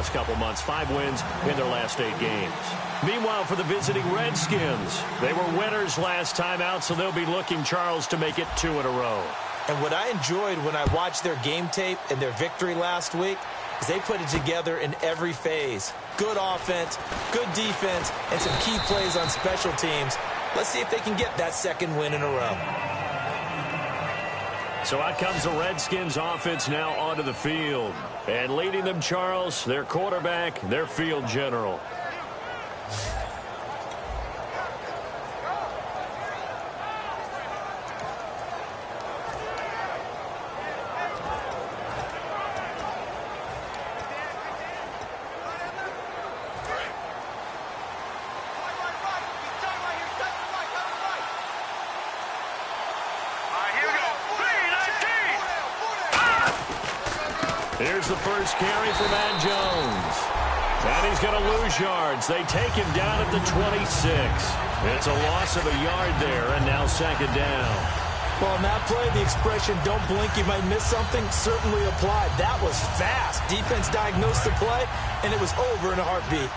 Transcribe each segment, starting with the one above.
last couple months. 5 wins in their last 8 games. Meanwhile, for the visiting Redskins, they were winners last time out, so they'll be looking, Charles, to make it 2 in a row. And what I enjoyed when I watched their game tape and their victory last week is they put it together in every phase. Good offense, good defense, and some key plays on special teams. Let's see if they can get that 2nd win in a row. So out comes the Redskins offense now onto the field. And leading them, Charles, their quarterback, their field general. Here's the first carry for Matt Jones. And he's going to lose yards. They take him down at the 26. It's a loss of a yard there, and now 2nd down. Well, on that play, the expression, don't blink, you might miss something, certainly applied. That was fast. Defense diagnosed the play, and it was over in a heartbeat.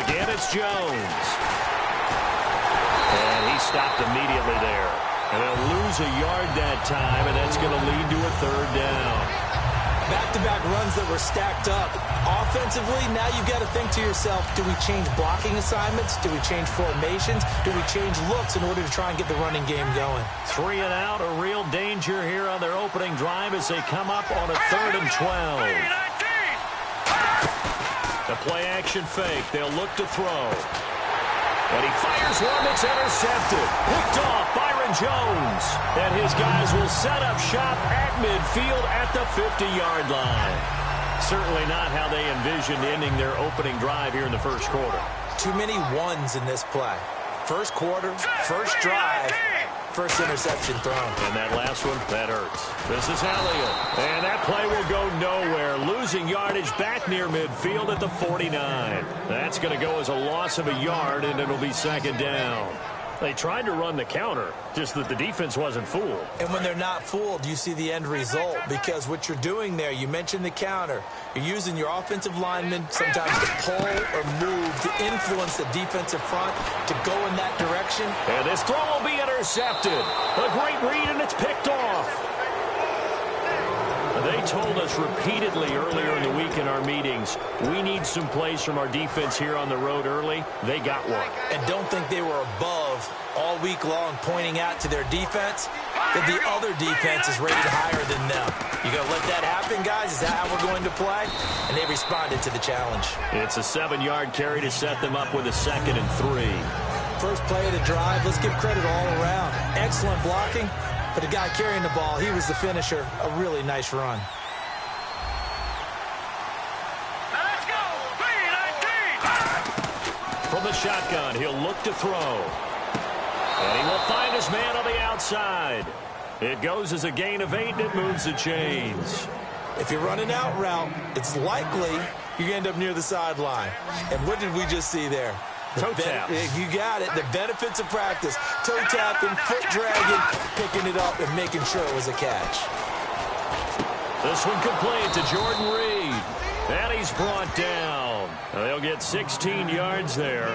Again, it's Jones. And he stopped immediately there. And they'll lose a yard that time, and that's going to lead to a 3rd down. Back-to-back runs that were stacked up. Offensively, now you've got to think to yourself, do we change blocking assignments? Do we change formations? Do we change looks in order to try and get the running game going? 3 and out, a real danger here on their opening drive as they come up on a 3rd and 12. The play-action fake. They'll look to throw. And he fires one that's intercepted. Picked off Byron Jones. And his guys will set up shop at midfield at the 50-yard line. Certainly not how they envisioned ending their opening drive here in the first quarter. Too many ones in this play. First quarter, first drive, first interception thrown. And that last one, that hurts. This is Elliott. And that play will go nowhere. Losing yardage back near midfield at the 49. That's going to go as a loss of a yard, and it'll be 2nd down. They tried to run the counter, just that the defense wasn't fooled. And when they're not fooled, you see the end result. Because what you're doing there, you mentioned the counter. You're using your offensive linemen sometimes to pull or move to influence the defensive front to go in that direction. And this throw will be intercepted. A great read, and it's picked off. They told us repeatedly earlier in the week in our meetings, we need some plays from our defense here on the road early. They got one. And don't think they were above all week long pointing out to their defense that the other defense is rated higher than them. You going to let that happen, guys? Is that how we're going to play? And they responded to the challenge. It's a 7-yard carry to set them up with a 2nd and 3. First play of the drive, let's give credit all around. Excellent blocking. But the guy carrying the ball, he was the finisher. A really nice run. Let's go! From the shotgun, he'll look to throw. And he will find his man on the outside. It goes as a gain of 8, and it moves the chains. If you're running out route, it's likely you end up near the sideline. And what did we just see there? Toe tap. You got it. The benefits of practice. Toe tapping, foot dragging, picking it up and making sure it was a catch. This one complete to Jordan Reed. And he's brought down. They'll get 16 yards there.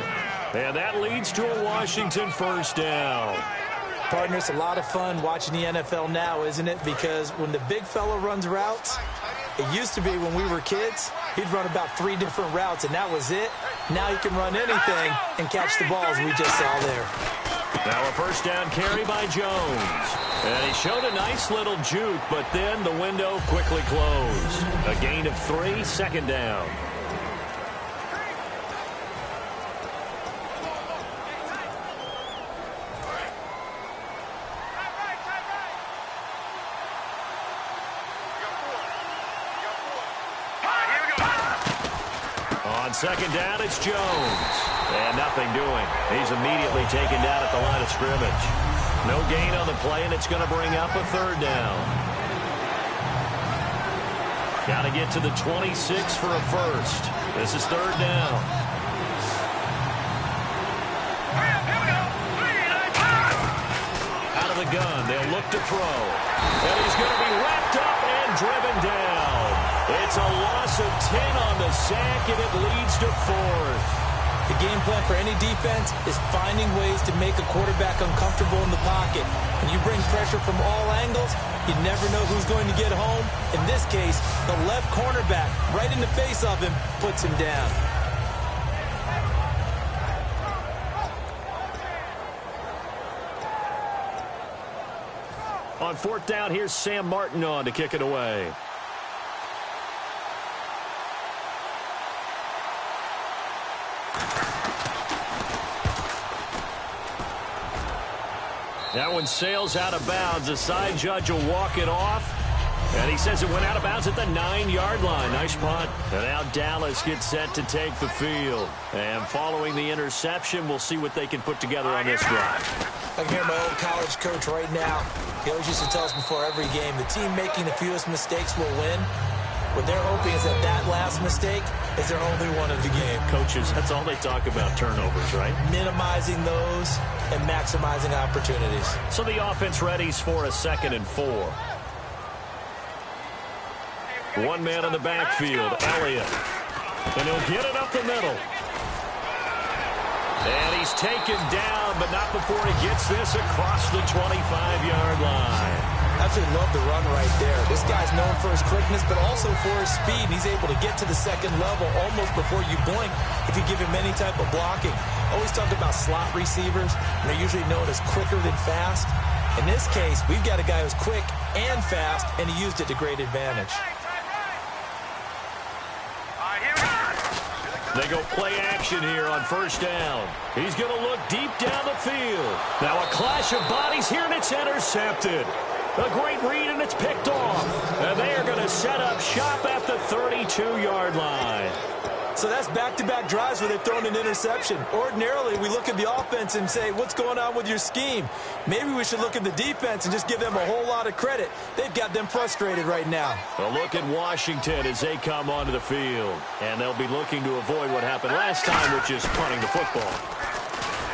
And that leads to a Washington 1st down. Partner, it's a lot of fun watching the NFL now, isn't it? Because when the big fella runs routes, it used to be when we were kids, he'd run about 3 different routes, and that was it. Now he can run anything and catch the balls we just saw there. Now a 1st down carry by Jones. And he showed a nice little juke, but then the window quickly closed. A gain of 3, 2nd down. On 2nd down, it's Jones. And nothing doing. He's immediately taken down at the line of scrimmage. No gain on the play, and it's going to bring up a 3rd down. Got to get to the 26 for a first. This is 3rd down. Out of of the gun. They'll look to throw. And he's going to be wrapped up and driven down. It's a loss of 10 on the sack, and it leads to 4th. The game plan for any defense is finding ways to make a quarterback uncomfortable in the pocket. When you bring pressure from all angles, you never know who's going to get home. In this case, the left cornerback, right in the face of him, puts him down. On 4th down, here's Sam Martin on to kick it away. That one sails out of bounds. The side judge will walk it off. And he says it went out of bounds at the 9-yard line. Nice punt. And now Dallas gets set to take the field. And following the interception, we'll see what they can put together on this drive. I can hear my old college coach right now. He always used to tell us before every game, the team making the fewest mistakes will win. What they're hoping is that that last mistake is their only one of the game. Coaches, that's all they talk about, turnovers, right? Minimizing those and maximizing opportunities. So the offense readies for a 2nd and 4. One man in the backfield, Elliott. And he'll get it up the middle. And he's taken down, but not before he gets this across the 25-yard line. Absolutely love the run right there. This guy's known for his quickness, but also for his speed. He's able to get to the 2nd level almost before you blink if you give him any type of blocking. Always talk about slot receivers, and they're usually known as quicker than fast. In this case, we've got a guy who's quick and fast, and he used it to great advantage. They go play action here on 1st down. He's going to look deep down the field. Now a clash of bodies here, and it's intercepted. A great read, and it's picked off. And they are going to set up shop at the 32-yard line. So that's back-to-back drives where they've thrown an interception. Ordinarily, we look at the offense and say, what's going on with your scheme? Maybe we should look at the defense and just give them a whole lot of credit. They've got them frustrated right now. A look at Washington as they come onto the field. And they'll be looking to avoid what happened last time, which is punting the football.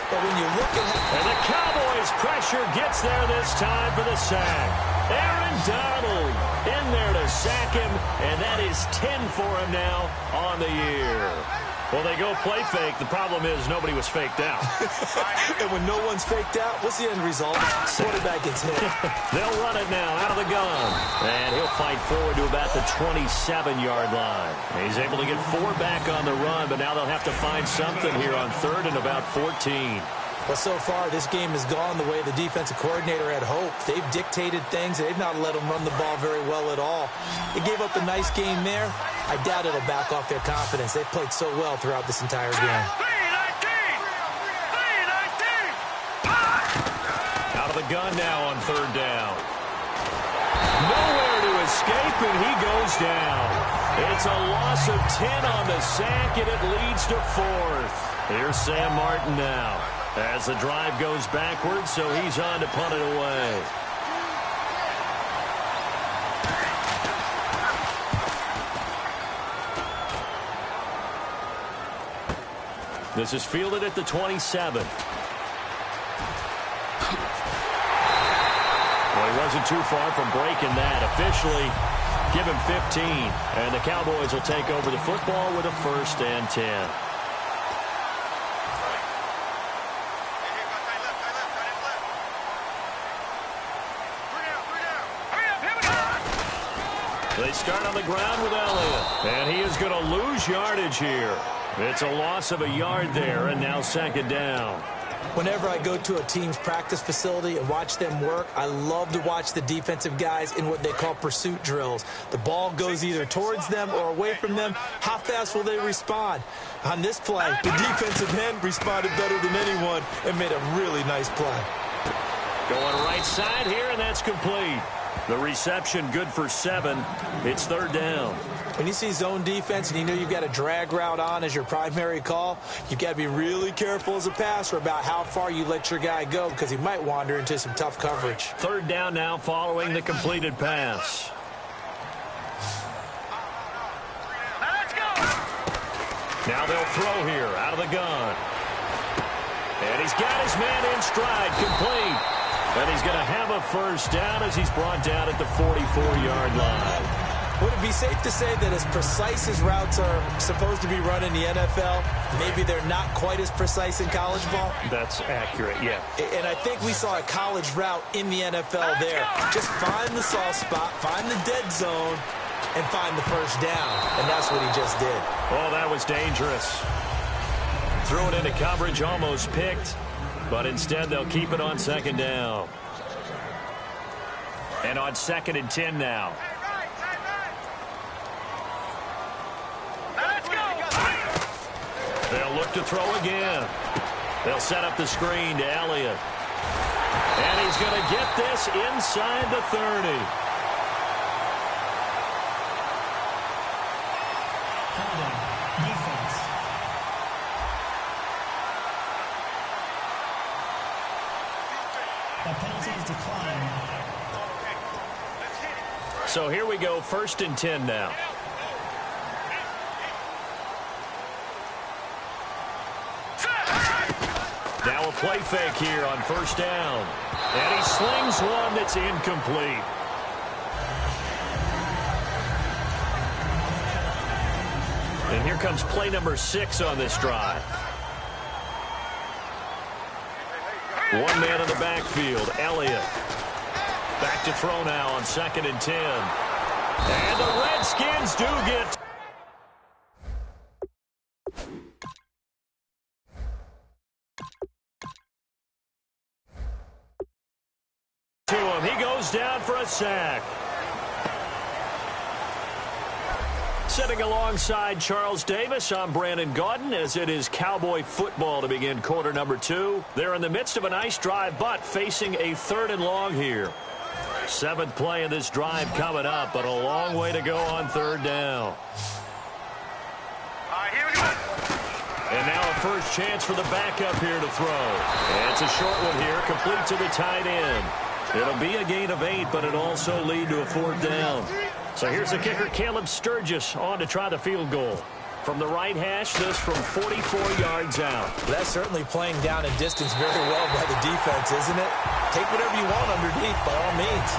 But when you look at... And the Cowboys' pressure gets there this time for the sack. Aaron Donald in there to sack him, and that is 10 for him now on the year. Well, they go play fake. The problem is nobody was faked out. And when no one's faked out, what's the end result? Quarterback gets hit. They'll run it now out of the gun. And he'll fight forward to about the 27-yard line. He's able to get 4 back on the run, but now they'll have to find something here on 3rd and about 14. Well, so far, this game has gone the way the defensive coordinator had hoped. They've dictated things. They've not let them run the ball very well at all. They gave up a nice game there. I doubt it'll back off their confidence. They've played so well throughout this entire game. Out of the gun now on 3rd down. Nowhere to escape, and he goes down. It's a loss of 10 on the sack, and it leads to 4th. Here's Sam Martin now. As the drive goes backwards, so he's on to punt it away. This is fielded at the 27. Well, he wasn't too far from breaking that. Officially, give him 15. And the Cowboys will take over the football with a 1st and 10. They start on the ground with Elliott. And he is going to lose yardage here. It's a loss of a yard there, and now 2nd down. Whenever I go to a team's practice facility and watch them work, I love to watch the defensive guys in what they call pursuit drills. The ball goes either towards them or away from them. How fast will they respond? On this play, the defensive end responded better than anyone and made a really nice play. Going right side here, and that's complete. The reception good for 7. It's 3rd down. When you see zone defense and you know you've got a drag route on as your primary call, you've got to be really careful as a passer about how far you let your guy go because he might wander into some tough coverage. 3rd down now following the completed pass. Now they'll throw here out of the gun. And he's got his man in stride, complete. And he's going to have a first down as he's brought down at the 44-yard line. Would it be safe to say that as precise as routes are supposed to be run in the NFL, maybe they're not quite as precise in college ball? That's accurate, yeah. And I think we saw a college route in the NFL there. Just find the soft spot, find the dead zone, and find the first down. And that's what he just did. Oh, that was dangerous. Threw it into coverage, almost picked. But instead, they'll keep it on second down. And on 2nd and 10 now. They'll look to throw again. They'll set up the screen to Elliott. And he's going to get this inside the 30. Defense. The penalty is declined. So here we go, 1st and 10 now. Now a play fake here on 1st down. And he slings one that's incomplete. And here comes play number 6 on this drive. One man in the backfield, Elliott. Back to throw now on 2nd and 10. And the Redskins do get to him. He goes down for a sack. Sitting alongside Charles Davis, I'm Brandon Gaudin as it is Cowboy football to begin quarter number 2. They're in the midst of a nice drive, but facing a 3rd and long here. 7th play of this drive coming up, but a long way to go on 3rd down. And now a first chance for the backup here to throw. And it's a short one here, complete to the tight end. It'll be a gain of 8, but it'll also lead to a 4th down. So here's the kicker, Caleb Sturgis, on to try the field goal. From the right hash, this from 44 yards out. That's certainly playing down in distance very well by the defense, isn't it? Take whatever you want underneath, by all means.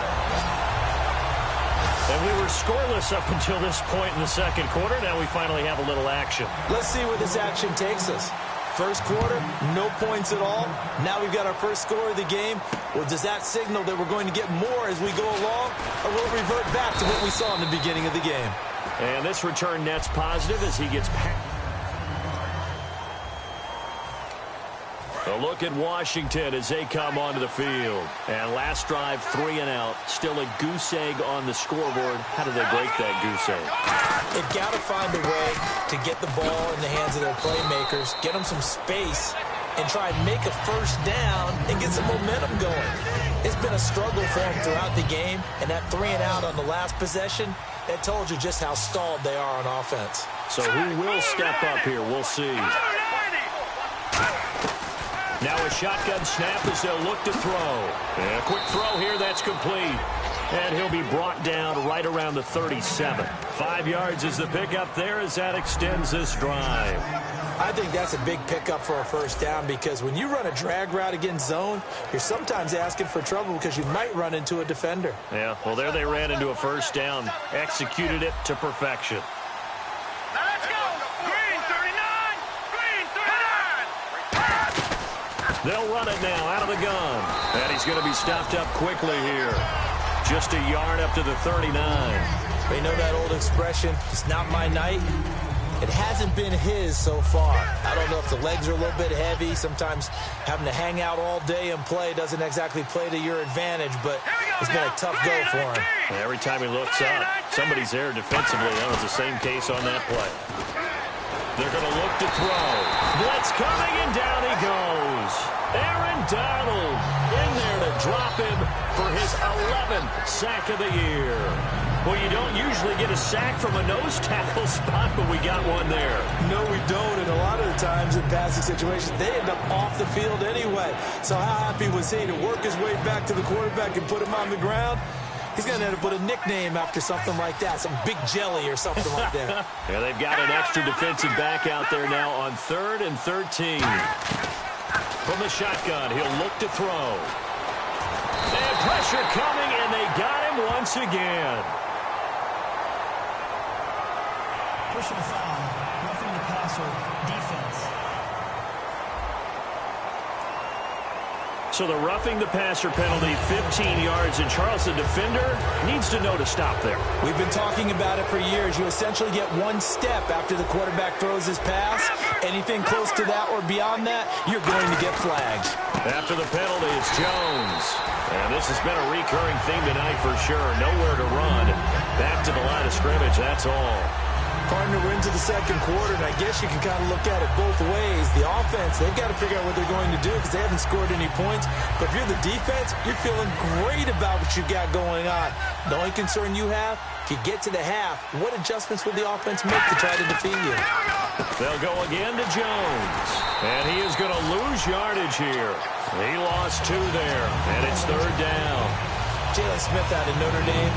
And we were scoreless up until this point in the 2nd quarter. Now we finally have a little action. Let's see where this action takes us. First quarter, no points at all. Now we've got our first score of the game. Well, does that signal that we're going to get more as we go along, or will it revert back to what we saw in the beginning of the game? And this return net's positive as he gets past. A look at Washington as they come onto the field. And last drive, 3 and out. Still a goose egg on the scoreboard. How do they break that goose egg? They've got to find a way to get the ball in the hands of their playmakers, get them some space, and try and make a first down and get some momentum going. It's been a struggle for them throughout the game, and that 3 and out on the last possession, that told you just how stalled they are on offense. So who will step up here? We'll see. Now a shotgun snap as they'll look to throw. And a quick throw here, that's complete. And he'll be brought down right around the 37. 5 yards is the pickup there as that extends this drive. I think that's a big pickup for a first down because when you run a drag route against zone, you're sometimes asking for trouble because you might run into a defender. Yeah, well, there they ran into a first down, executed it to perfection. They'll run it now out of the gun. And he's going to be stopped up quickly here. Just a yard up to the 39. They know that old expression, it's not my night. It hasn't been his so far. I don't know if the legs are a little bit heavy. Sometimes having to hang out all day and play doesn't exactly play to your advantage, but it's been a tough go for him. Every time he looks up, somebody's there defensively. That was the same case on that play. They're going to look to throw. Blitz coming, and down he goes. Aaron Donald in there to drop him for his 11th sack of the year. Well, you don't usually get a sack from a nose tackle spot, but we got one there. No, we don't, and a lot of the times in passing situations, they end up off the field anyway. So how happy was he to work his way back to the quarterback and put him on the ground? He's going to end up with a nickname after something like that, some Big Jelly or something like that. Yeah, they've got an extra defensive back out there now on 3rd and 13. From the shotgun, he'll look to throw. Pressure coming, and they got him once again. Personal foul, roughing the passer, defense. So the roughing the passer penalty, 15 yards, and Charles, the defender, needs to know to stop there. We've been talking about it for years. You essentially get one step after the quarterback throws his pass. Anything close to that or beyond that, you're going to get flagged. After the penalty, it's Jones. And this has been a recurring theme tonight for sure. Nowhere to run. Back to the line of scrimmage, that's all. Partner, we're into the second quarter, and I guess you can kind of look at it both ways. The offense, they've got to figure out what they're going to do because they haven't scored any points. But if you're the defense, you're feeling great about what you've got going on. The only concern you have, if you get to the half, what adjustments will the offense make to try to defeat you? They'll go again to Jones. And he is going to lose yardage here. He lost 2 there, and it's third down. Jalen Smith out of Notre Dame.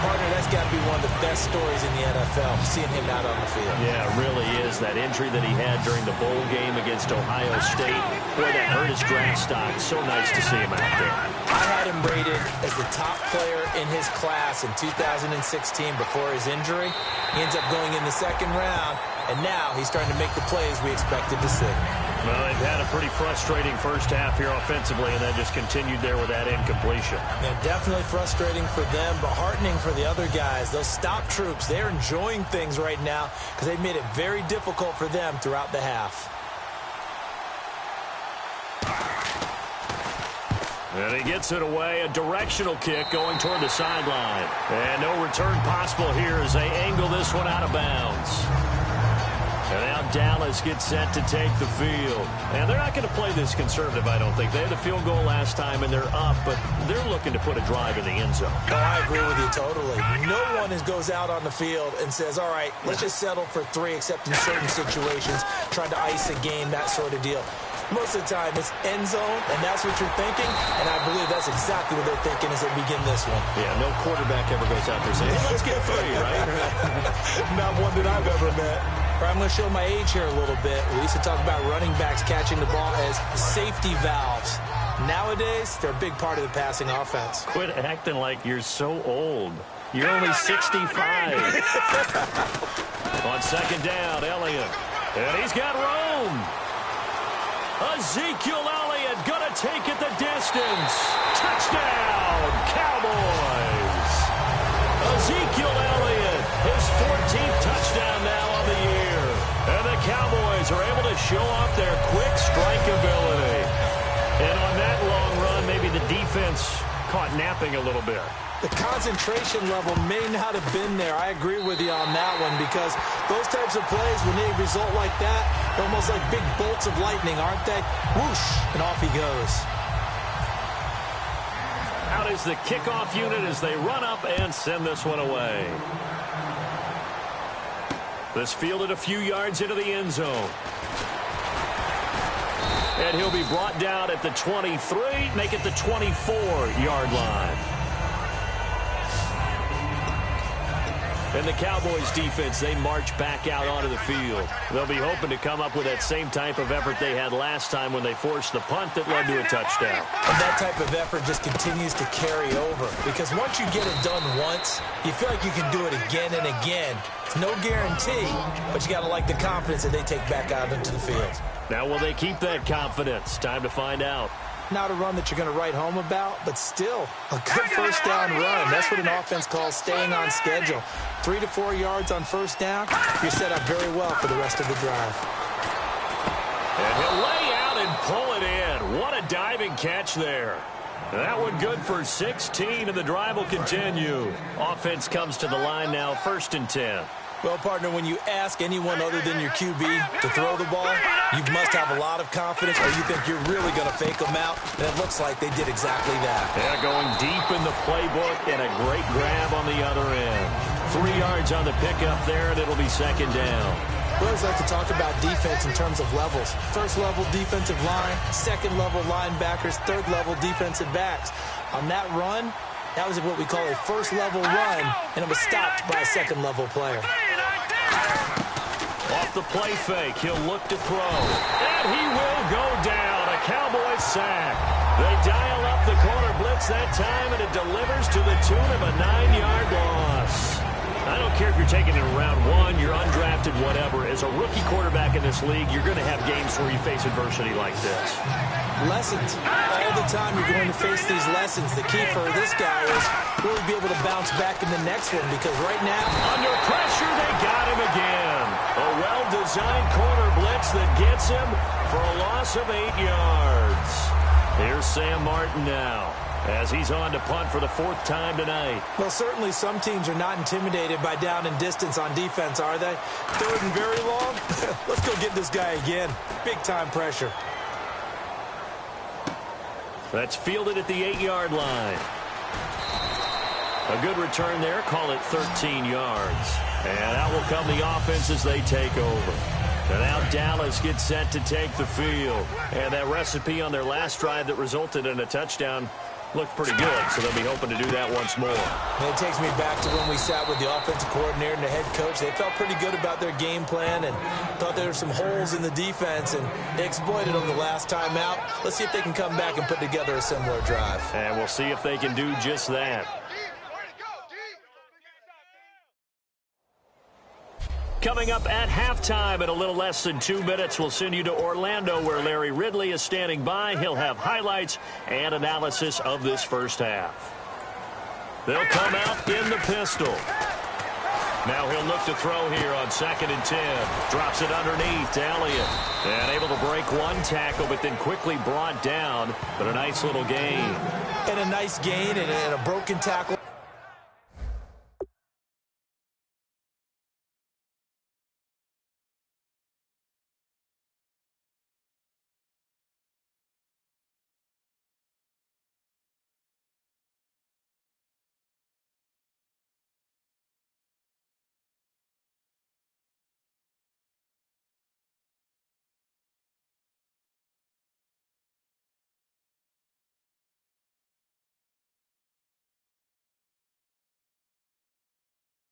Partner, that's got to be one of the best stories in the NFL, seeing him out on the field. Yeah, it really is. That injury that he had during the bowl game against Ohio State, boy, that hurt his draft stock. So nice to see him out there. I had him rated as the top player in his class in 2016 before his injury. He ends up going in the second round, and now he's starting to make the plays we expected to see. Well, they've had a pretty frustrating first half here offensively, and then just continued there with that incompletion. Yeah, definitely frustrating for them, but heartening for the other guys. Those stop troops, they're enjoying things right now because they've made it very difficult for them throughout the half. And he gets it away, a directional kick going toward the sideline. And no return possible here as they angle this one out of bounds. And now Dallas gets set to take the field. And they're not going to play this conservative, I don't think. They had the field goal last time, and they're up, but they're looking to put a drive in the end zone. Oh, I agree with you totally. No one goes out on the field and says, all right, let's just settle for 3, except in certain situations, trying to ice a game, that sort of deal. Most of the time, it's end zone, and that's what you're thinking, and I believe that's exactly what they're thinking as they begin this one. Yeah, no quarterback ever goes out there saying, hey, let's get 3, right? Not one that I've ever met. All right, I'm going to show my age here a little bit. We used to talk about running backs catching the ball as safety valves. Nowadays, they're a big part of the passing offense. Quit acting like you're so old. You're only 65. On second down, Elliott. And he's got room. Ezekiel Elliott going to take it the distance. Touchdown, Cowboys. Ezekiel Elliott, his 14th touchdown now on the year. And the Cowboys are able to show off their quick strike ability. And on that long run, maybe the defense caught napping a little bit. The concentration level may not have been there. I agree with you on that one because those types of plays, when they result like that, they're almost like big bolts of lightning, aren't they? Whoosh, and off he goes. Out is the kickoff unit as they run up and send this one away. This fielded a few yards into the end zone. And he'll be brought down at the 23, make it the 24-yard line. And the Cowboys defense, they march back out onto the field. They'll be hoping to come up with that same type of effort they had last time when they forced the punt that led to a touchdown. And that type of effort just continues to carry over because once you get it done once, you feel like you can do it again and again. It's no guarantee, but you got to like the confidence that they take back out into the field. Now, will they keep that confidence? Time to find out. Not a run that you're going to write home about, but still a good first down run. That's what an offense calls staying on schedule. 3 to 4 yards on first down, you're set up very well for the rest of the drive. And he'll lay out and pull it in. What a diving catch there. That one good for 16, and the drive will continue. Offense comes to the line now, 1st and 10. Well, partner, when you ask anyone other than your QB to throw the ball, you must have a lot of confidence or you think you're really going to fake them out, and it looks like they did exactly that. Yeah, going deep in the playbook and a great grab on the other end. 3 yards on the pickup there, and it'll be second down. We always like to talk about defense in terms of levels. First level defensive line, second level linebackers, third level defensive backs. On that run, that was what we call a first level run, and it was stopped by a second level player. Off the play fake, he'll look to throw. And he will go down. A Cowboy sack. They dial up the corner blitz that time, and it delivers to the tune of a 9-yard loss. I don't care if you're taking it in round 1, you're undrafted, whatever. As a rookie quarterback in this league, you're going to have games where you face adversity like this. Lessons. All the time you're going to face these lessons. The key for this guy is really be able to bounce back in the next one, because right now, under pressure, they got him again. A well-designed corner blitz that gets him for a loss of 8 yards. Here's Sam Martin now, as he's on to punt for the 4th time tonight. Well, certainly some teams are not intimidated by down and distance on defense, are they? 3rd and very long? Let's go get this guy again. Big-time pressure. That's fielded at the 8-yard line. A good return there. Call it 13 yards. And out will come the offense as they take over. And now Dallas gets set to take the field. And that recipe on their last drive that resulted in a touchdown looked pretty good, so they'll be hoping to do that once more. And it takes me back to when we sat with the offensive coordinator and the head coach. They felt pretty good about their game plan and thought there were some holes in the defense, and they exploited them the last time out. Let's see if they can come back and put together a similar drive. And we'll see if they can do just that. Coming up at halftime in a little less than 2 minutes, we'll send you to Orlando, where Larry Ridley is standing by. He'll have highlights and analysis of this first half. They'll come out in the pistol. Now he'll look to throw here on 2nd and 10. Drops it underneath to Elliott. And able to break one tackle, but then quickly brought down. But a nice little gain. And a nice gain and a broken tackle.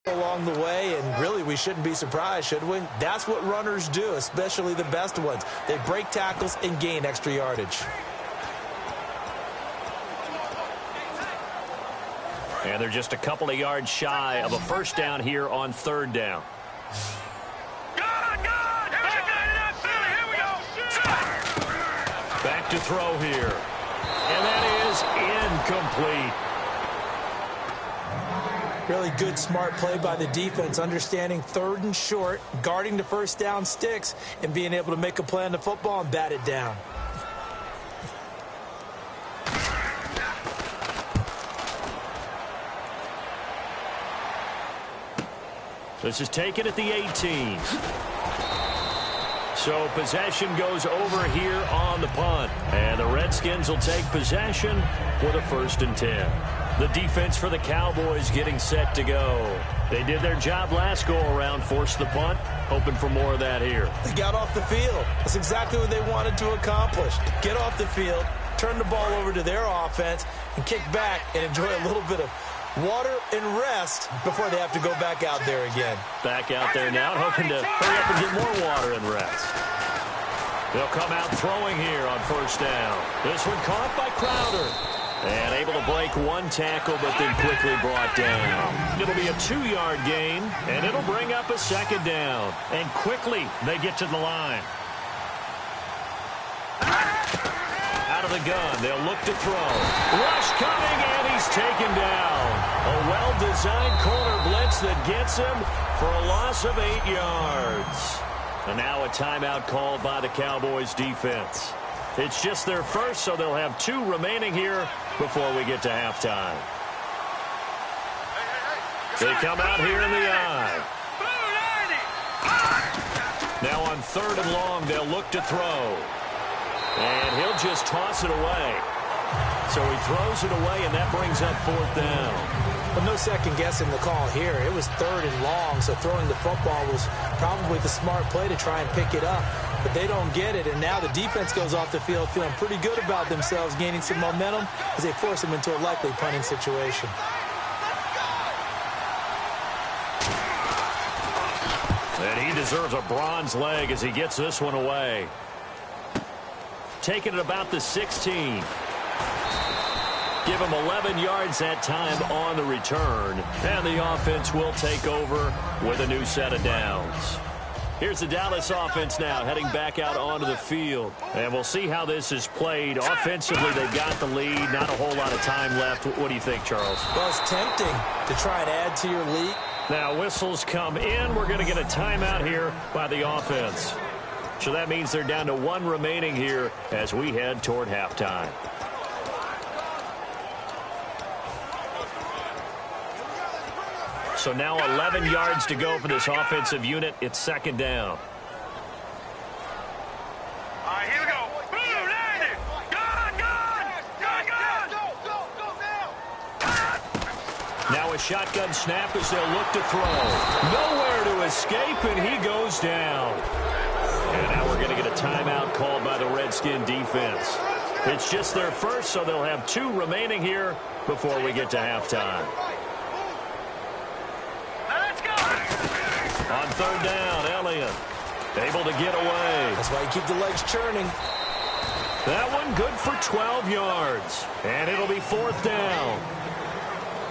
Along the way, and really we shouldn't be surprised, should we? That's what runners do, especially the best ones. They break tackles and gain extra yardage. And they're just a couple of yards shy of a first down here on 3rd down. Back to throw here. And that is incomplete. Really good, smart play by the defense, understanding 3rd and short, guarding the first down sticks, and being able to make a play on the football and bat it down. This is taken at the 18. So possession goes over here on the punt. And the Redskins will take possession with a 1st and 10. The defense for the Cowboys getting set to go. They did their job last go-around, forced the punt, hoping for more of that here. They got off the field. That's exactly what they wanted to accomplish. Get off the field, turn the ball over to their offense, and kick back and enjoy a little bit of water and rest before they have to go back out there again. Back out there now, hoping to hurry up and get more water and rest. They'll come out throwing here on 1st down. This one caught by Crowder. And able to break one tackle, but then quickly brought down. It'll be a 2-yard gain, and it'll bring up a 2nd down. And quickly, they get to the line. Out of the gun, they'll look to throw. Rush coming, and he's taken down. A well-designed corner blitz that gets him for a loss of 8 yards. And now a timeout called by the Cowboys defense. It's just their first, so they'll have 2 remaining here before we get to halftime. They come out here in the eye. Now on 3rd and long, they'll look to throw. And he'll just toss it away. So he throws it away, and that brings up 4th down. But no second guessing the call here. It was 3rd and long, so throwing the football was probably the smart play to try and pick it up. But they don't get it, and now the defense goes off the field feeling pretty good about themselves, gaining some momentum as they force them into a likely punting situation. And he deserves a bronze leg as he gets this one away. Taking it about the 16. Give him 11 yards that time on the return. And the offense will take over with a new set of downs. Here's the Dallas offense now heading back out onto the field. And we'll see how this is played. Offensively, they've got the lead. Not a whole lot of time left. What do you think, Charles? Well, it's tempting to try and add to your lead. Now, whistles come in. We're going to get a timeout here by the offense. So that means they're down to 1 remaining here as we head toward halftime. So now 11 yards to go for this offensive unit. It's second down. All right, here we go. Boom, landed. Go. Now a shotgun snap as they'll look to throw. Nowhere to escape, and he goes down. And now we're going to get a timeout called by the Redskin defense. It's just their first, so they'll have 2 remaining here before we get to halftime. On third down, Elliott able to get away. That's why you keep the legs churning. That one good for 12 yards. And it'll be fourth down.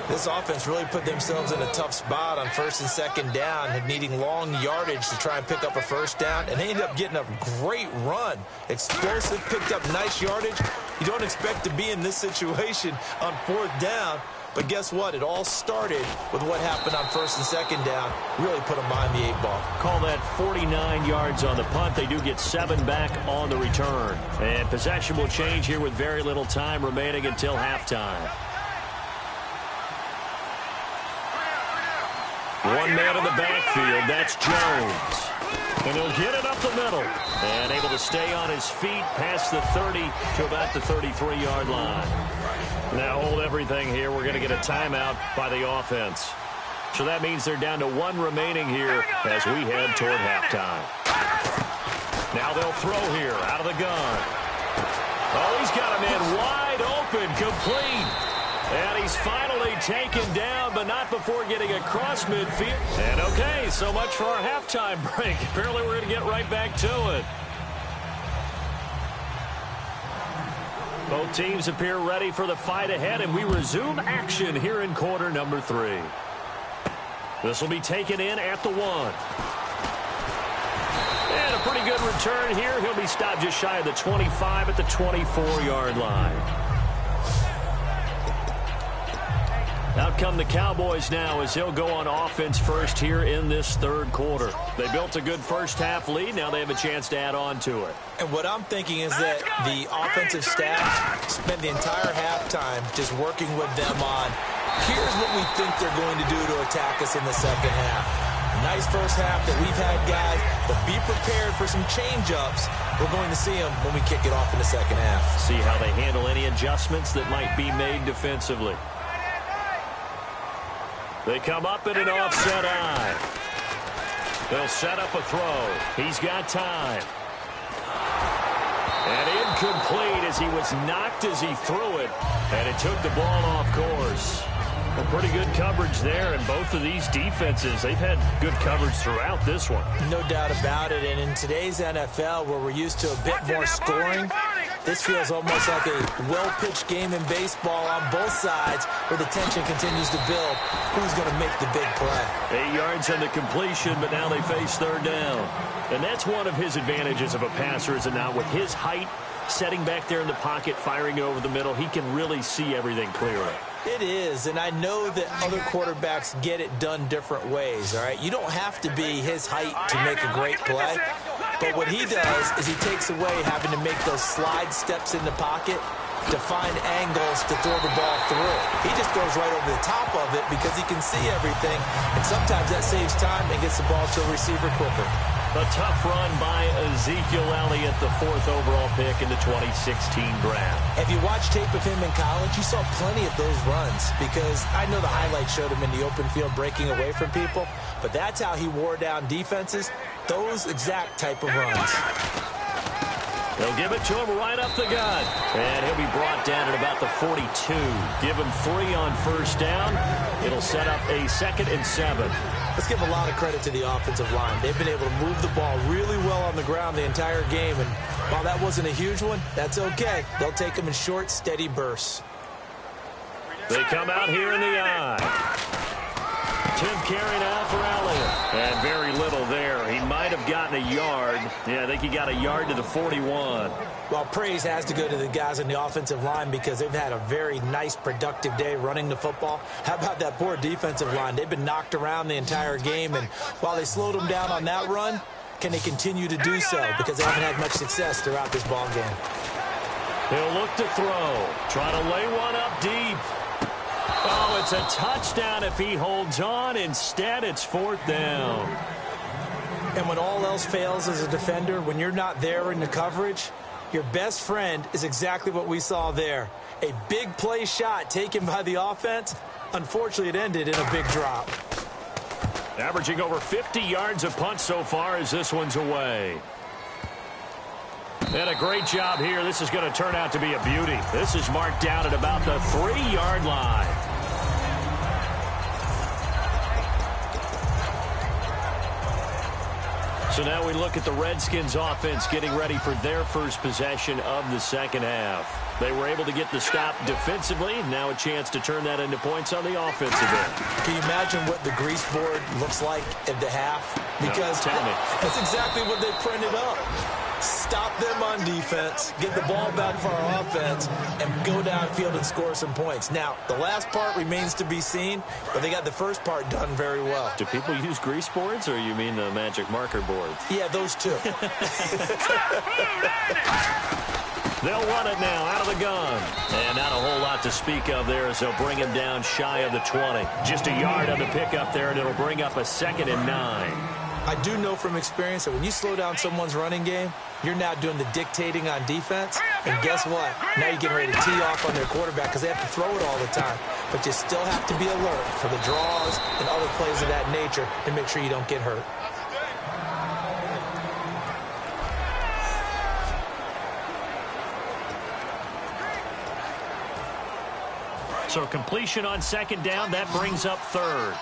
This offense really put themselves in a tough spot on first and second down, needing long yardage to try and pick up a first down, and they ended up getting a great run. Explosive, picked up nice yardage. You don't expect to be in this situation on fourth down. But guess what? It all started with what happened on first and second down. Really put them behind the 8 ball. Call that 49 yards on the punt. They do get 7 back on the return. And possession will change here with very little time remaining until halftime. 1 man in the backfield. That's Jones. And he'll get it up the middle. And able to stay on his feet past the 30 to about the 33-yard line. Now hold everything here. We're going to get a timeout by the offense. So that means they're down to 1 remaining here as we head toward halftime. Now they'll throw here out of the gun. Oh, he's got a man wide open, complete. And he's finally taken down, but not before getting across midfield. And okay, so much for our halftime break. Apparently we're going to get right back to it. Both teams appear ready for the fight ahead, and we resume action here in quarter number 3. This will be taken in at the 1. And a pretty good return here. He'll be stopped just shy of the 25 at the 24-yard line. Out come the Cowboys now as they'll go on offense first here in this third quarter. They built a good first-half lead. Now they have a chance to add on to it. And what I'm thinking is that the offensive staff spent the entire halftime just working with them on, here's what we think they're going to do to attack us in the second half. Nice first half that we've had, guys, but be prepared for some change-ups. We're going to see them when we kick it off in the second half. See how they handle any adjustments that might be made defensively. They come up in an offset eye. They'll set up a throw. He's got time. And incomplete as he was knocked as he threw it. And it took the ball off course. Well, pretty good coverage there, and both of these defenses, they've had good coverage throughout this one. No doubt about it, and in today's NFL, where we're used to a bit more scoring, this feels almost like a well-pitched game in baseball on both sides where the tension continues to build. Who's going to make the big play? 8 yards on the completion, but now they face third down. And that's one of his advantages of a passer, is it not? With his height, setting back there in the pocket, firing it over the middle, he can really see everything clearly. It is, and I know that other quarterbacks get it done different ways, all right? You don't have to be his height to make a great play, but what he does is he takes away having to make those slide steps in the pocket to find angles to throw the ball through. He just throws right over the top of it because he can see everything, and sometimes that saves time and gets the ball to a receiver quicker. A tough run by Ezekiel Elliott, the 4th overall pick in the 2016 draft. If you watch tape of him in college, you saw plenty of those runs because I know the highlights showed him in the open field breaking away from people, but that's how he wore down defenses, those exact type of runs. They'll give it to him right up the gut. And he'll be brought down at about the 42. Give him 3 on first down. It'll set up a 2nd and 7. Let's give a lot of credit to the offensive line. They've been able to move the ball really well on the ground the entire game. And while that wasn't a huge one, that's okay. They'll take them in short, steady bursts. They come out here in the eye. Tim carry now for Elliott. And very little there. He might have gotten a yard. Yeah, I think he got a yard to the 41. Well, praise has to go to the guys on the offensive line because they've had a very nice, productive day running the football. How about that poor defensive line? They've been knocked around the entire game, and while they slowed them down on that run, can they continue to do so? Because they haven't had much success throughout this ball game. He'll look to throw. Trying to lay one up deep. Oh, it's a touchdown if he holds on. Instead, it's 4th down. And when all else fails as a defender, when you're not there in the coverage, your best friend is exactly what we saw there. A big play shot taken by the offense. Unfortunately, it ended in a big drop. Averaging over 50 yards a punt so far as this one's away. And a great job here. This is going to turn out to be a beauty. This is marked down at about the 3-yard line. So now we look at the Redskins offense getting ready for their first possession of the second half. They were able to get the stop defensively. Now a chance to turn that into points on the offensive end. Can you imagine what the grease board looks like at the half? Because no, tell me. That's exactly what they printed up. Stop them on defense, get the ball back for our offense, and go downfield and score some points. Now, the last part remains to be seen, but they got the first part done very well. Do people use grease boards, or you mean the magic marker boards? Yeah, those two. They'll run it now out of the gun. And not a whole lot to speak of there as they'll bring him down shy of the 20. Just a yard on the pickup there, and it'll bring up a 2nd and 9. I do know from experience that when you slow down someone's running game, you're now doing the dictating on defense. And guess what? Now you're getting ready to tee off on their quarterback because they have to throw it all the time. But you still have to be alert for the draws and other plays of that nature to make sure you don't get hurt. So completion on 2nd down, that brings up 3rd.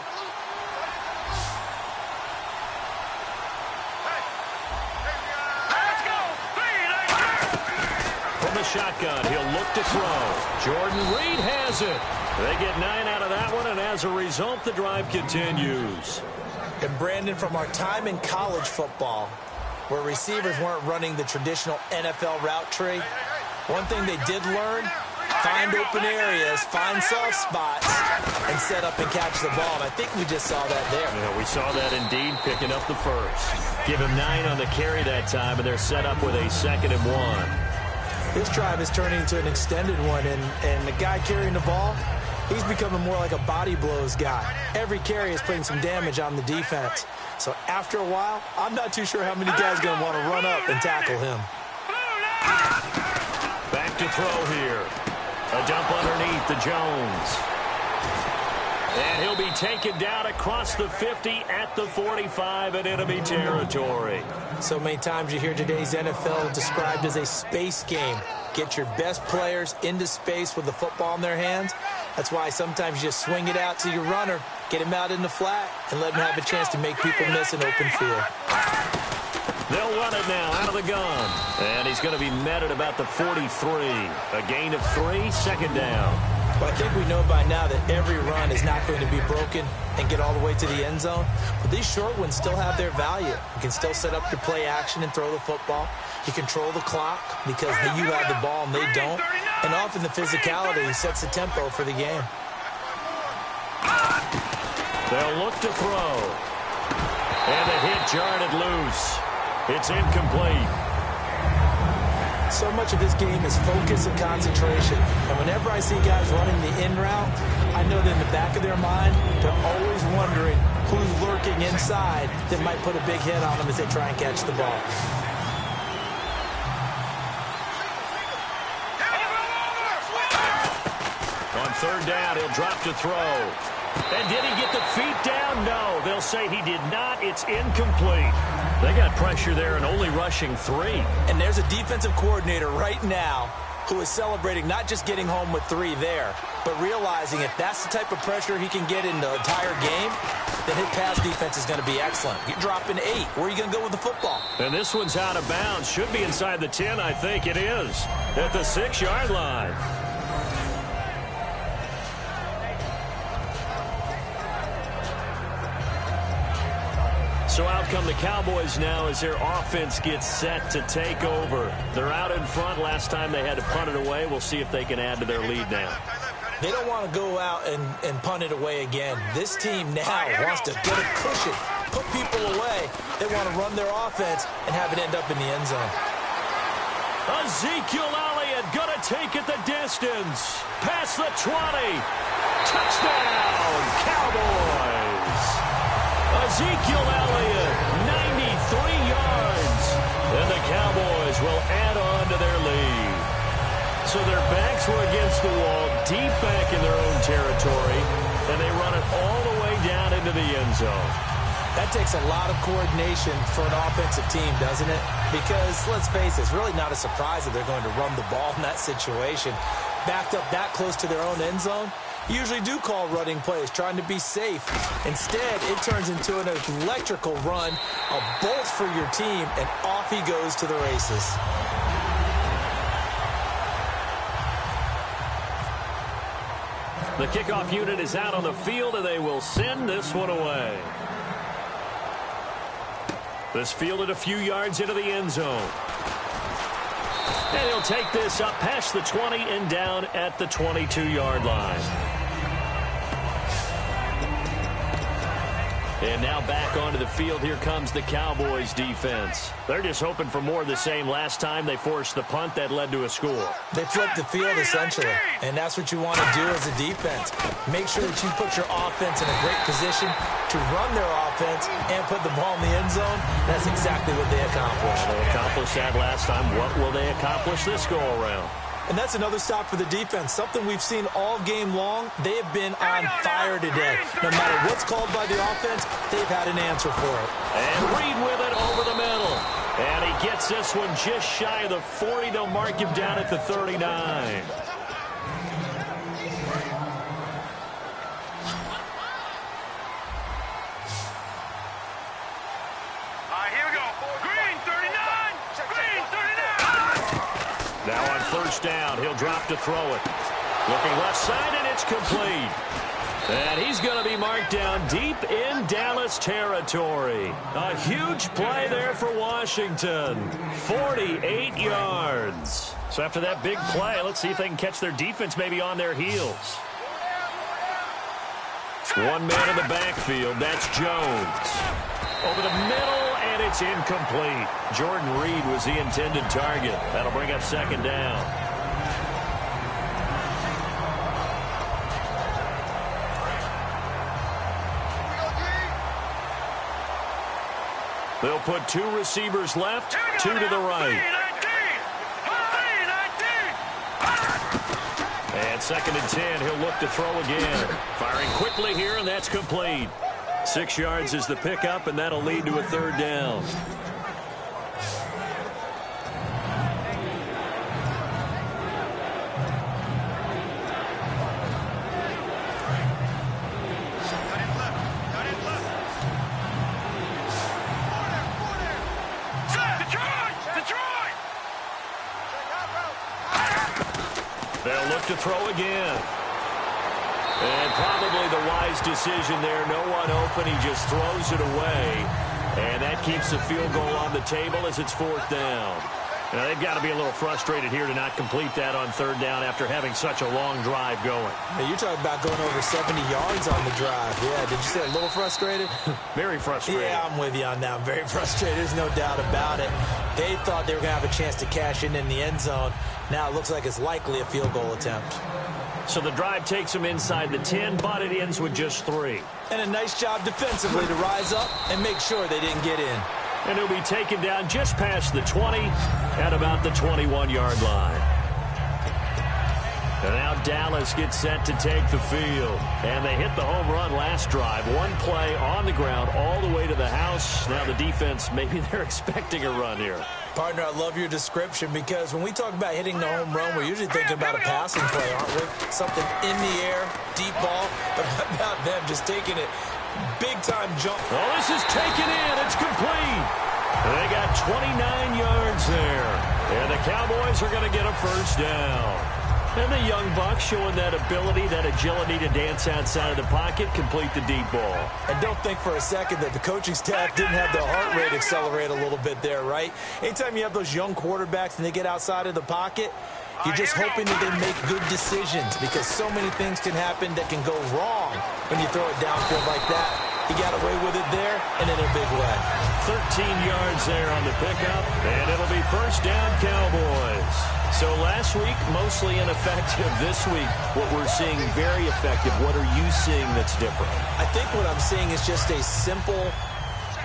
Shotgun. He'll look to throw. Jordan Reed has it. They get 9 out of that one, and as a result, the drive continues. And Brandon, from our time in college football, where receivers weren't running the traditional NFL route tree, one thing they did learn, find open areas, find soft spots, and set up and catch the ball. And I think we just saw that there. Yeah, we saw that indeed, picking up the first. Give him 9 on the carry that time, and they're set up with a 2nd and 1. This drive is turning into an extended one, and the guy carrying the ball, he's becoming more like a body blows guy. Every carry is putting some damage on the defense. So after a while, I'm not too sure how many guys are going to want to run up and tackle him. Back to throw here. A dump underneath to Jones. And he'll be taken down across the 50 at the 45 in enemy territory. So many times you hear today's NFL described as a space game. Get your best players into space with the football in their hands. That's why sometimes you just swing it out to your runner, get him out in the flat, and let him have a chance to make people miss an open field. They'll run it now out of the gun. And he's going to be met at about the 43. A gain of 3, 2nd down. But I think we know by now that every run is not going to be broken and get all the way to the end zone. But these short ones still have their value. You can still set up your play action and throw the football. You control the clock because you have the ball and they don't. And often the physicality sets the tempo for the game. They'll look to throw. And the hit jarred it loose. It's incomplete. So much of this game is focus and concentration. And whenever I see guys running the in route, I know that in the back of their mind, they're always wondering who's lurking inside that might put a big hit on them as they try and catch the ball. On 3rd down, he'll drop to throw. And did he get the feet down? No. They'll say he did not. It's incomplete. They got pressure there and only rushing 3. And there's a defensive coordinator right now who is celebrating not just getting home with 3 there, but realizing if that's the type of pressure he can get in the entire game, then his pass defense is going to be excellent. You're dropping 8. Where are you going to go with the football? And this one's out of bounds. Should be inside the 10, I think it is. At the 6-yard line. So out come the Cowboys now as their offense gets set to take over. They're out in front. Last time they had to punt it away. We'll see if they can add to their lead now. They don't want to go out and punt it away again. This team now wants to get a cushion, put people away. They want to run their offense and have it end up in the end zone. Ezekiel Elliott going to take it the distance. Past the 20. Touchdown, Cowboys. Ezekiel Elliott, 93 yards. And the Cowboys will add on to their lead. So their backs were against the wall, deep back in their own territory, and they run it all the way down into the end zone. That takes a lot of coordination for an offensive team, doesn't it? Because, let's face it, it's really not a surprise that they're going to run the ball in that situation. Backed up that close to their own end zone, usually do call running plays, trying to be safe. Instead, it turns into an electrical run, a bolt for your team, and off he goes to the races. The kickoff unit is out on the field, and they will send this one away. This fielded a few yards into the end zone. And he'll take this up past the 20 and down at the 22-yard line. And now back onto the field. Here comes the Cowboys defense. They're just hoping for more of the same. Last time they forced the punt that led to a score. They flipped the field, essentially. And that's what you want to do as a defense. Make sure that you put your offense in a great position to run their offense and put the ball in the end zone. That's exactly what they accomplished. They accomplished that last time. What will they accomplish this go-around? And that's another stop for the defense, something we've seen all game long. They have been on fire today. No matter what's called by the offense, they've had an answer for it. And Reed with it over the middle. And he gets this one just shy of the 40. They'll mark him down at the 39. Here we go. Green 39. Green 39. Now on first down, he'll drop to throw it. Looking left side, and it's complete. And he's going to be marked down deep in Dallas territory. A huge play there for Washington. 48 yards. So after that big play, let's see if they can catch their defense maybe on their heels. One man in the backfield. That's Jones. Over the middle, and it's incomplete. Jordan Reed was the intended target. That'll bring up second down. They'll put two receivers left, two to the right. And second and 10, he'll look to throw again. Firing quickly here, and that's complete. 6 yards is the pickup, and that'll lead to a third down. They'll look to throw again. And probably the wise decision there. No one open. He just throws it away. And that keeps the field goal on the table as it's fourth down. Now, they've got to be a little frustrated here to not complete that on third down after having such a long drive going. Hey, you're talking about going over 70 yards on the drive. Yeah, did you say a little frustrated? Very frustrated. Yeah, I'm with you on that. I'm very frustrated. There's no doubt about it. They thought they were going to have a chance to cash in the end zone. Now it looks like it's likely a field goal attempt. So the drive takes them inside the 10, but it ends with just 3. And a nice job defensively to rise up and make sure they didn't get in. And he'll be taken down just past the 20 at about the 21-yard line. And now Dallas gets set to take the field. And they hit the home run last drive. One play on the ground all the way to the house. Now the defense, maybe they're expecting a run here. Partner, I love your description because when we talk about hitting the home run, we're usually thinking about a passing play, aren't we? Something in the air, deep ball. But how about them just taking it big-time jump? Oh, this is taken in. It's complete. They got 29 yards there. And the Cowboys are going to get a first down. And the young buck showing that ability, that agility to dance outside of the pocket, complete the deep ball. And don't think for a second that the coaching staff didn't have the heart rate accelerate a little bit there, right? Anytime you have those young quarterbacks and they get outside of the pocket, you're just hoping that they make good decisions because so many things can happen that can go wrong when you throw it downfield like that. He got away with it there and in a big way. 13 yards there on the pickup, and it'll be first down Cowboys. So last week, mostly ineffective. This week, what we're seeing very effective. What are you seeing that's different? I think what I'm seeing is just a simple,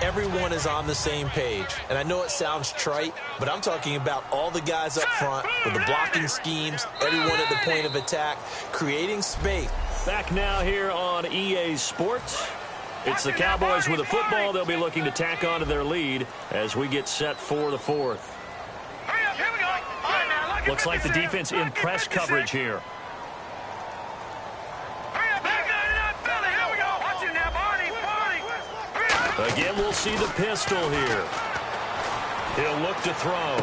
everyone is on the same page. And I know it sounds trite, but I'm talking about all the guys up front with the blocking schemes, everyone at the point of attack, creating space. Back now here on EA Sports. It's the Cowboys with the football. They'll be looking to tack on to their lead as we get set for the fourth. Looks like the defense in press coverage here. Again, we'll see the pistol here. He'll look to throw.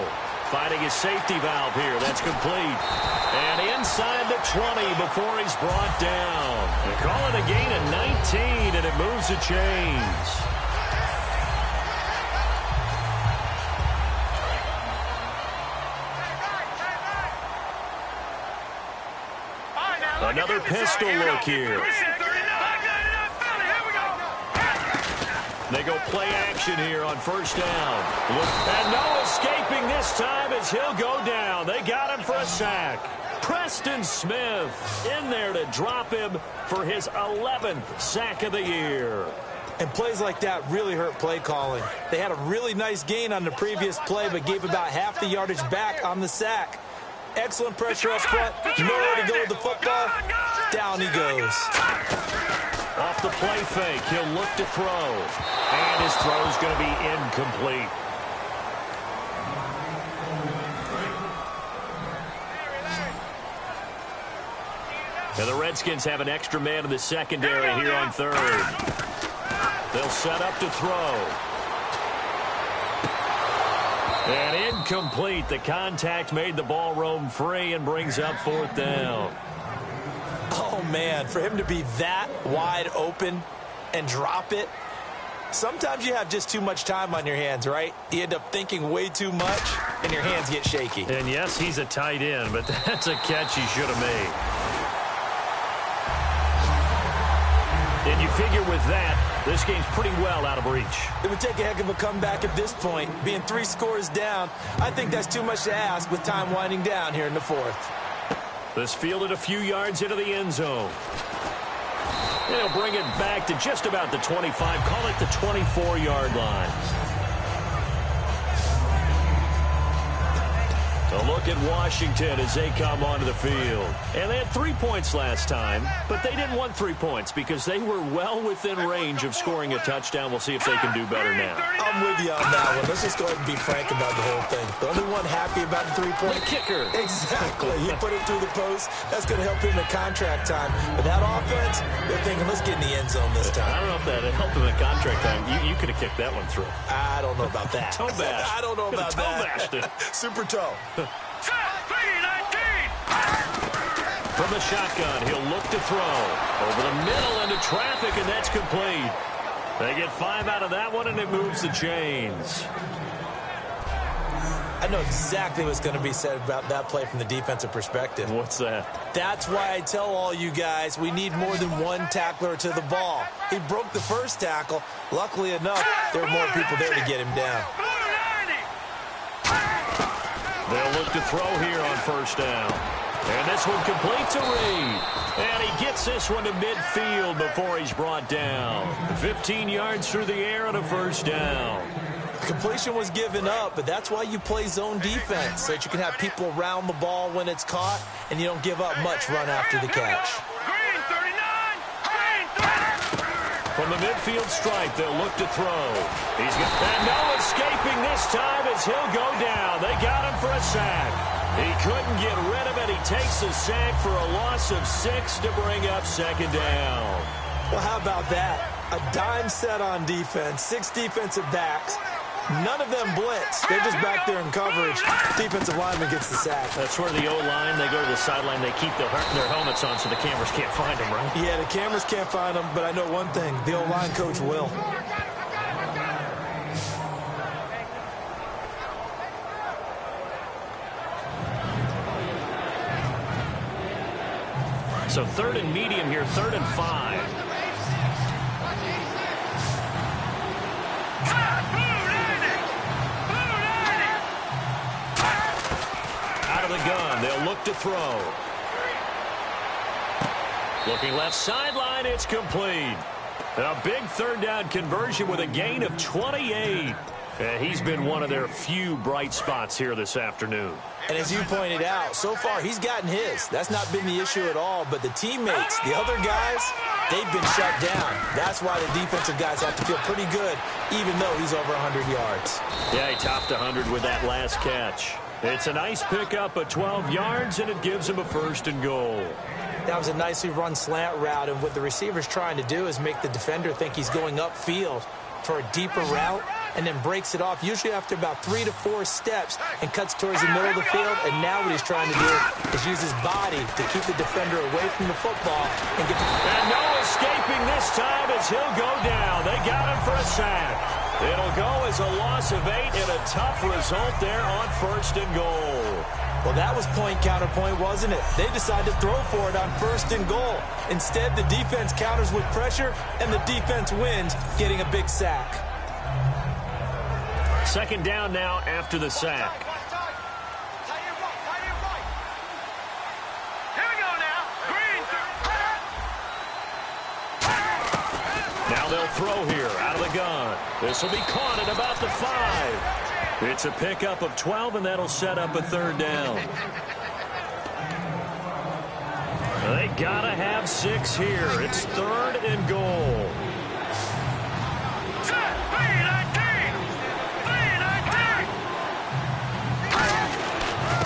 Finding his safety valve here. That's complete. And inside the 20 before he's brought down. They call it a gain of 19, and it moves the chains. Another pistol look here. They go play action here on first down. And no escaping this time as he'll go down. They got him for a sack. Preston Smith in there to drop him for his 11th sack of the year. And plays like that really hurt play calling. They had a really nice gain on the previous play, but gave about half the yardage back on the sack. Excellent pressure up front. Nowhere to go with the football. Down he goes. Off the play fake, he'll look to throw. And his throw is going to be incomplete. And the Redskins have an extra man in the secondary here on third. They'll set up to throw. And incomplete. The contact made the ball roam free and brings up fourth down. Oh, man, for him to be that wide open and drop it, sometimes you have just too much time on your hands, right? You end up thinking way too much, and your hands get shaky. And, yes, he's a tight end, but that's a catch he should have made. And you figure with that, this game's pretty well out of reach. It would take a heck of a comeback at this point. Being 3 scores down, I think that's too much to ask with time winding down here in the fourth. This fielded a few yards into the end zone. They'll bring it back to just about the 25. Call it the 24-yard line. A look at Washington as they come onto the field. And they had 3 points last time, but they didn't want 3 points because they were well within range of scoring a touchdown. We'll see if they can do better now. I'm with you on that one. Let's just go ahead and be frank about the whole thing. The only one happy about the 3-point kicker. Exactly. You put it through the post. That's going to help him in contract time. But that offense, they're thinking, let's get in the end zone this time. I don't know if that helped him in contract time. You could have kicked that one through. I don't know about that. Toe bash. I don't know about that. Super toe. From the shotgun, he'll look to throw. Over the middle into traffic, and that's complete. They get 5 out of that one, and it moves the chains. I know exactly what's going to be said about that play from the defensive perspective. What's that? That's why I tell all you guys we need more than one tackler to the ball. He broke the first tackle. Luckily enough, there were more people there to get him down. They'll look to throw here on first down. And this one completes a read. And he gets this one to midfield before he's brought down. 15 yards through the air and a first down. completion was given up, but that's why you play zone defense, so that you can have people around the ball when it's caught, and you don't give up much run after the catch. Green 39! Green 39! From the midfield stripe, they'll look to throw. He's got and no escaping this time as he'll go down. They got him for a sack. He couldn't get rid of it. He takes a sack for a loss of 6 to bring up second down. Well, how about that? A dime set on defense, 6 defensive backs. None of them blitz. They're just back there in coverage. Defensive lineman gets the sack. That's where the O-line, they go to the sideline, they keep their helmets on so the cameras can't find them, right? Yeah, the cameras can't find them, but I know one thing. The O-line coach will. So 3rd and medium here, 3rd and 5. The gun. They'll look to throw. Looking left sideline. It's complete. A big 3rd down conversion with a gain of 28. He's been one of their few bright spots here this afternoon. And as you pointed out, so far he's gotten his. That's not been the issue at all. But the teammates, the other guys, they've been shut down. That's why the defensive guys have to feel pretty good, even though he's over 100 yards. Yeah, he topped 100 with that last catch. It's a nice pickup of 12 yards, and it gives him a 1st and goal. That was a nicely run slant route, and what the receiver's trying to do is make the defender think he's going upfield for a deeper route, and then breaks it off, usually after about 3 to 4 steps, and cuts towards the middle of the field. And now what he's trying to do is use his body to keep the defender away from the football. And no escaping this time as he'll go down. They got him for a sack. It'll go as a loss of 8 and a tough result there on 1st and goal. Well, that was point counterpoint, wasn't it? They decided to throw for it on 1st and goal. Instead, the defense counters with pressure, and the defense wins, getting a big sack. 2nd down now after the sack. Now they'll throw here out of the gun. This will be caught at about the 5. It's a pickup of 12, and that'll set up a 3rd down. They gotta have 6 here. It's 3rd and goal.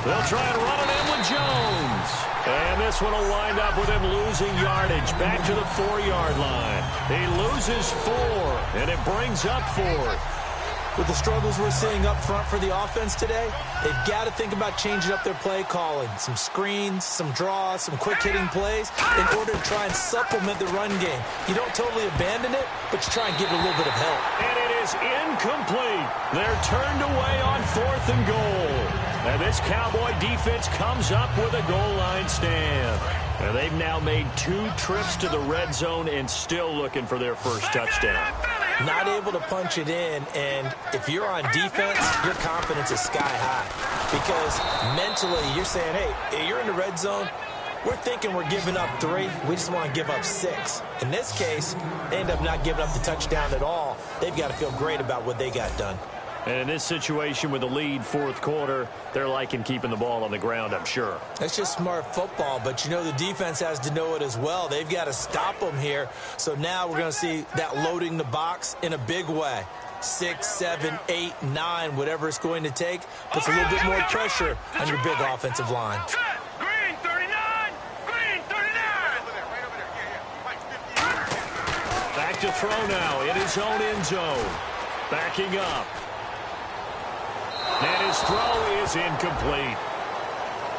They'll try and run it in with Jones. And this one will wind up with him losing yardage back to the 4-yard line. He loses 4, and it brings up 4th. With the struggles we're seeing up front for the offense today, they've got to think about changing up their play calling. Some screens, some draws, some quick-hitting plays in order to try and supplement the run game. You don't totally abandon it, but you try and give it a little bit of help. And it is incomplete. They're turned away on 4th and goal. And this Cowboy defense comes up with a goal line stand. And they've now made 2 trips to the red zone and still looking for their first touchdown. Not able to punch it in, and if you're on defense, your confidence is sky high. Because mentally, you're saying, hey, you're in the red zone. We're thinking we're giving up 3. We just want to give up 6. In this case, they end up not giving up the touchdown at all. They've got to feel great about what they got done. And in this situation with the lead 4th quarter, they're liking keeping the ball on the ground, I'm sure. That's just smart football, but you know the defense has to know it as well. They've got to stop them here. So now we're going to see that loading the box in a big way. 6, 7, 8, 9, whatever it's going to take, puts a little bit more pressure on your big offensive line. Green 39! Green 39! Back to throw now in his own end zone. Backing up. And his throw is incomplete.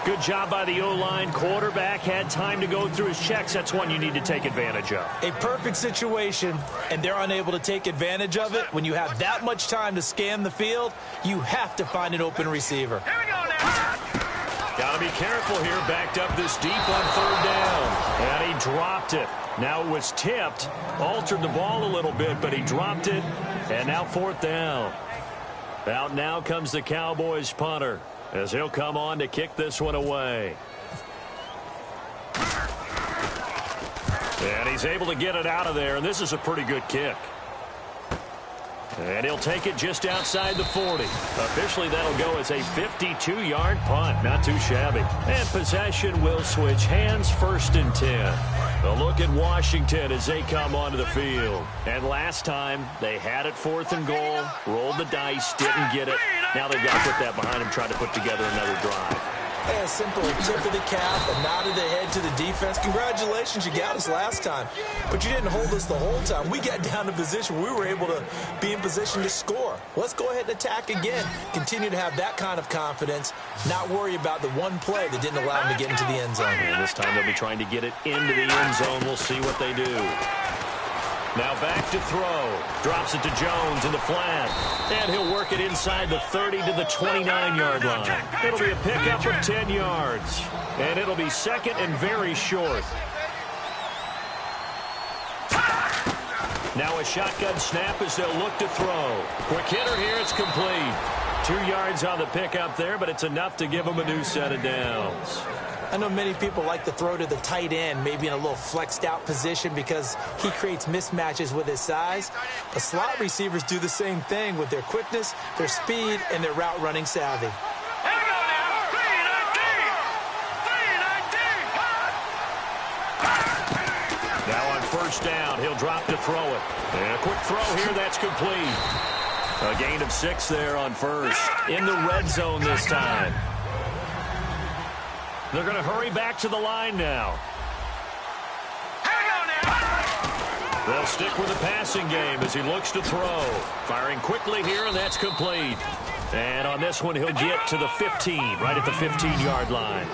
Good job by the O-line. Quarterback had time to go through his checks. That's one you need to take advantage of. A perfect situation, and they're unable to take advantage of it. When you have that much time to scan the field, you have to find an open receiver. Here we go now. Got to be careful here. Backed up this deep on 3rd down. And he dropped it. Now it was tipped. Altered the ball a little bit, but he dropped it. And now 4th down. Out now comes the Cowboys punter as he'll come on to kick this one away. And he's able to get it out of there, and this is a pretty good kick. And he'll take it just outside the 40. Officially, that'll go as a 52-yard punt. Not too shabby. And possession will switch hands, 1st and 10. A look at Washington as they come onto the field. And last time, they had it 4th and goal, rolled the dice, didn't get it. Now they've got to put that behind them, try to put together another drive. Hey, a simple tip of the cap, a nod of the head to the defense. Congratulations, you got us last time. But you didn't hold us the whole time. We got down to position. We were able to be in position to score. Let's go ahead and attack again. Continue to have that kind of confidence. Not worry about the one play that didn't allow them to get into the end zone. And this time they'll be trying to get it into the end zone. We'll see what they do. Now back to throw. Drops it to Jones in the flat. And he'll work it inside the 30 to the 29-yard line. It'll be a pickup of 10 yards. And it'll be 2nd and very short. Now a shotgun snap as they'll look to throw. Quick hitter here, it's complete. 2 yards on the pickup there, but it's enough to give them a new set of downs. I know many people like to throw to the tight end, maybe in a little flexed out position because he creates mismatches with his size. But slot receivers do the same thing with their quickness, their speed, and their route running savvy. Now on 1st down, he'll drop to throw it. And a quick throw here, that's complete. A gain of 6 there on 1st. In the red zone this time. They're going to hurry back to the line now. They'll stick with the passing game as he looks to throw. Firing quickly here, and that's complete. And on this one, he'll get to the 15, right at the 15-yard line.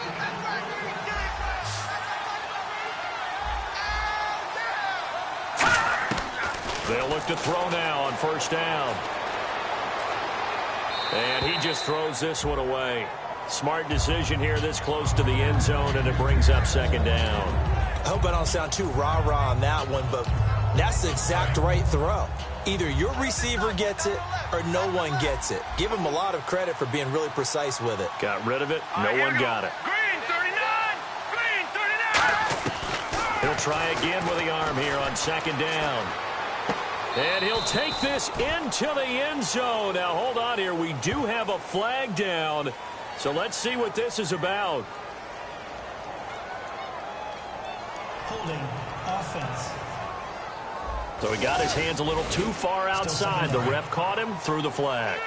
They'll look to throw now on 1st down. And he just throws this one away. Smart decision here this close to the end zone, and it brings up 2nd down. I hope I don't sound too rah-rah on that one, but that's the exact right throw. Either your receiver gets it or no one gets it. Give him a lot of credit for being really precise with it. Got rid of it. No one got it. Green 39! Green 39! He'll try again with the arm here on 2nd down. And he'll take this into the end zone. Now, hold on here. We do have a flag down. So let's see what this is about. Holding offense. So he got his hands a little too far outside. The ref caught him, threw the flag.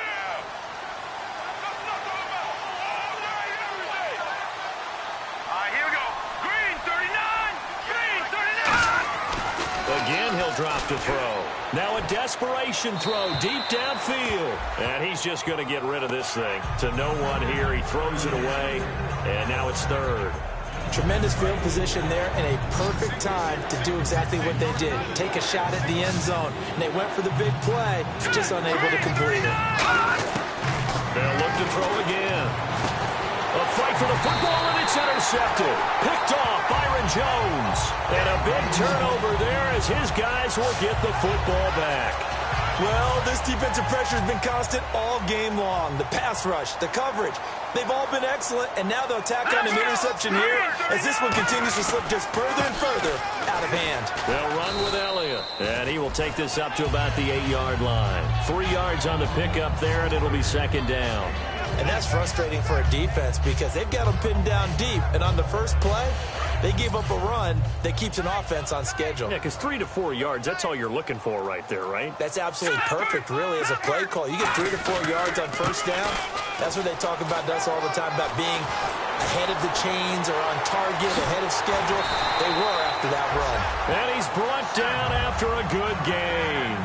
Here we go. Green 39! Green 39! Again, he'll drop to throw. Now a desperation throw deep downfield. And he's just going to get rid of this thing. To no one here. He throws it away. And now it's 3rd. Tremendous field position there and a perfect time to do exactly what they did. Take a shot at the end zone. And they went for the big play, just unable to complete it. They'll look to throw again. A fight for the football, and it's intercepted. Picked off Byron Jones. And a big turnover there as his guys will get the football back. Well, this defensive pressure has been constant all game long. The pass rush, the coverage, they've all been excellent, and now they'll tack on an interception here as this one continues to slip just further and further out of hand. They'll run with Elliott, and he will take this up to about the 8-yard line. 3 yards on the pickup there, and it'll be 2nd down. And that's frustrating for a defense because they've got them pinned down deep, and on the first play, they gave up a run that keeps an offense on schedule. Yeah, because 3 to 4 yards, that's all you're looking for right there, right? That's absolutely perfect, really, as a play call. You get 3 to 4 yards on 1st down. That's what they talk about us all the time, about being ahead of the chains or on target, ahead of schedule. They were after that run. And he's brought down after a good game.